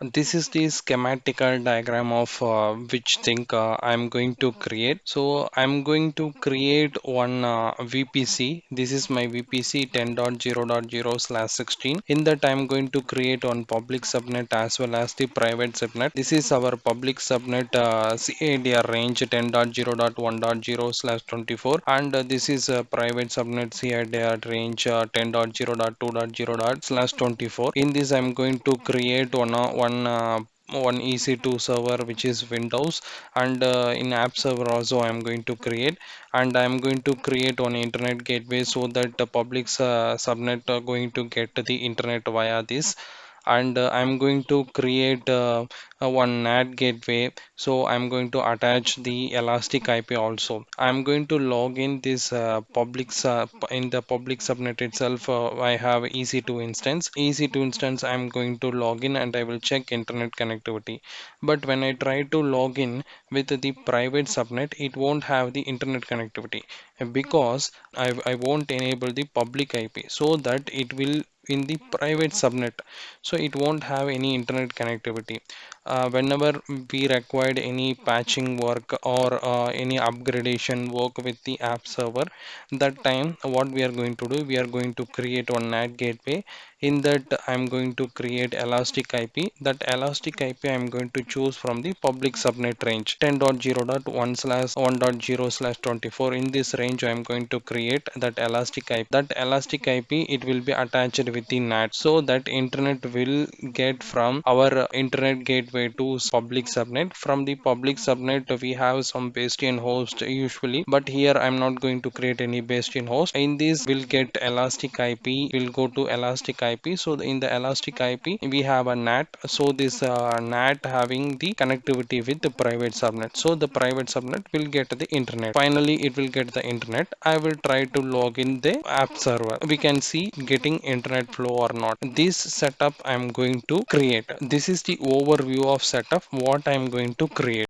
This is the schematical diagram of which thing I'm going to create. So I'm going to create one VPC. This is my VPC 10.0.0/16. In that I'm going to create one public subnet as well as the private subnet. This is our public subnet CADR range 10.0.1.0/24, and this is a private subnet CADR range 10.0.2.0/24. In this I'm going to create one EC2 server which is Windows, and in app server also I'm going to create, and I'm going to create one internet gateway so that the public subnet are going to get the internet via this, and I'm going to create one NAT gateway. So I'm going to attach the elastic IP also. I'm going to log in this in the public subnet itself. I have EC2 instance. EC2 instance I'm going to log in and I will check internet connectivity. But when I try to log in with the private subnet, it won't have the internet connectivity because I won't enable the public IP, so that it will in the private subnet, so it won't have any internet connectivity. Whenever we required any patching work or any upgradation work with the app server, that time what we are going to do, we are going to create one NAT gateway. In that I'm going to create elastic IP. That elastic IP I'm going to choose from the public subnet range 10.0.1/1.0/24. In this range I'm going to create that elastic IP. That elastic IP, it will be attached with the NAT, so that internet will get from our internet gateway to public subnet. From the public subnet we have some bastion host usually, but here I'm not going to create any bastion host. In this will get elastic IP, will go to elastic IP. So in the elastic IP we have a NAT, so this NAT having the connectivity with the private subnet, so the private subnet will get the internet. Finally it will get the internet. I will try to log in the app server. We can see getting internet flow or not. This setup I'm going to create. This is the overview of setup what I'm going to create.